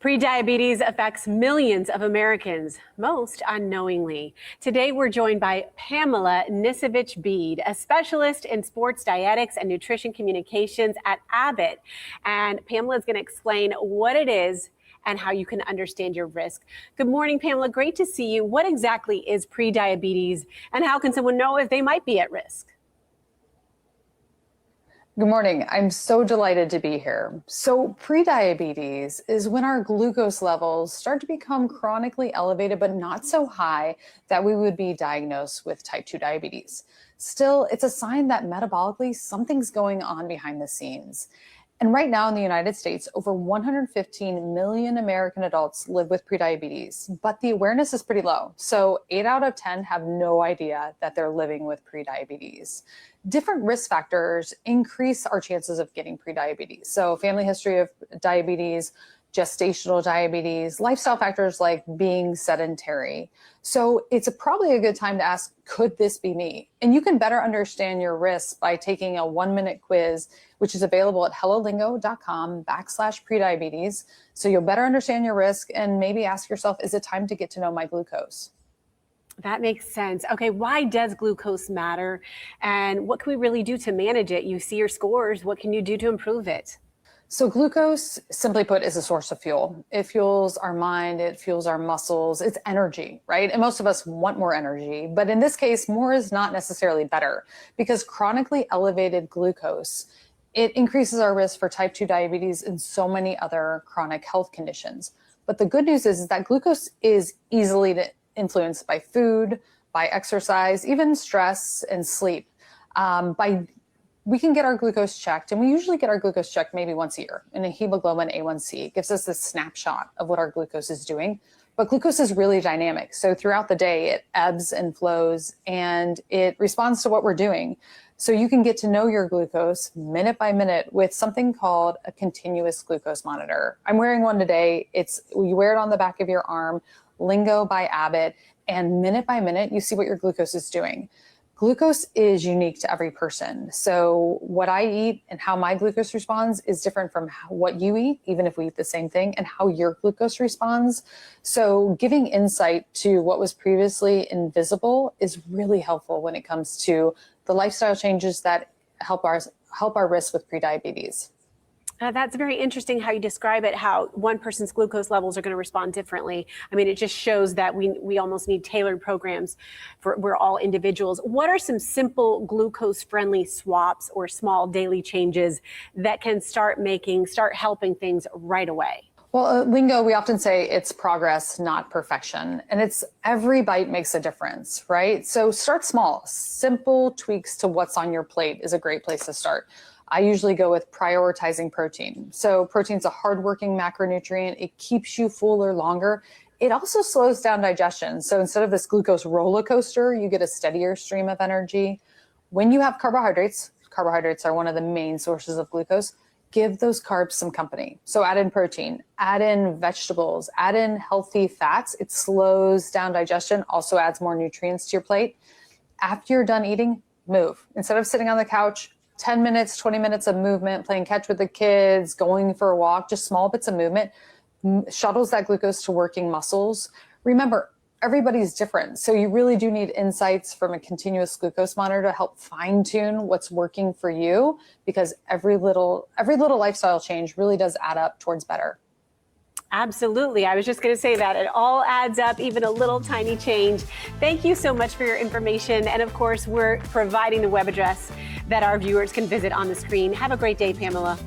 Prediabetes affects millions of Americans, most unknowingly. Today, we're joined by Pamela Nisevich Bede, a specialist in sports dietetics and nutrition communications at Abbott. And Pamela is going to explain what it is and how you can understand your risk. Good morning, Pamela. Great to see you. What exactly is prediabetes, and how can someone know if they might be at risk? Good morning. I'm so delighted to be here. So prediabetes is when our glucose levels start to become chronically elevated, but not so high that we would be diagnosed with type 2 diabetes. Still, it's a sign that metabolically something's going on behind the scenes. And right now in the United States, over 115 million American adults live with prediabetes, but the awareness is pretty low. So 8 out of 10 have no idea that they're living with prediabetes. Different risk factors increase our chances of getting prediabetes. So family history of diabetes, gestational diabetes, lifestyle factors like being sedentary. So it's probably a good time to ask, could this be me? And you can better understand your risks by taking a 1-minute quiz, which is available at hellolingo.com/prediabetes. So you'll better understand your risk and maybe ask yourself, is it time to get to know my glucose? That makes sense. Okay, why does glucose matter? And what can we really do to manage it? You see your scores. What can you do to improve it? So glucose, simply put, is a source of fuel. It fuels our mind, it fuels our muscles, it's energy, right? And most of us want more energy, but in this case, more is not necessarily better because chronically elevated glucose, it increases our risk for type 2 diabetes and so many other chronic health conditions. But the good news is that glucose is easily influenced by food, by exercise, even stress and sleep. We can get our glucose checked, and we usually get our glucose checked maybe once a year. And a hemoglobin A1C gives us this snapshot of what our glucose is doing. But glucose is really dynamic. So throughout the day, it ebbs and flows, and it responds to what we're doing. So you can get to know your glucose minute by minute with something called a continuous glucose monitor. I'm wearing one today. You wear it on the back of your arm, Lingo by Abbott, and minute by minute, you see what your glucose is doing. Glucose is unique to every person. So what I eat and how my glucose responds is different from what you eat, even if we eat the same thing, and how your glucose responds. So giving insight to what was previously invisible is really helpful when it comes to the lifestyle changes that help our risk with prediabetes. That's very interesting how you describe it, how one person's glucose levels are going to respond differently. I mean, it just shows that we almost need tailored programs we're all individuals. What are some simple glucose-friendly swaps or small daily changes that can start helping things right away? Well, Lingo, we often say it's progress, not perfection. And it's every bite makes a difference, right? So start small. Simple tweaks to what's on your plate is a great place to start. I usually go with prioritizing protein. So protein's a hardworking macronutrient. It keeps you fuller longer. It also slows down digestion. So instead of this glucose roller coaster, you get a steadier stream of energy. When you have carbohydrates are one of the main sources of glucose, give those carbs some company. So add in protein, add in vegetables, add in healthy fats. It slows down digestion, also adds more nutrients to your plate. After you're done eating, move. Instead of sitting on the couch, 10 minutes, 20 minutes of movement, playing catch with the kids, going for a walk, just small bits of movement, shuttles that glucose to working muscles. Remember, everybody's different. So you really do need insights from a continuous glucose monitor to help fine tune what's working for you, because every little lifestyle change really does add up towards better. Absolutely. I was just going to say that it all adds up, even a little tiny change. Thank you so much for your information. And of course, we're providing the web address that our viewers can visit on the screen. Have a great day, Pamela.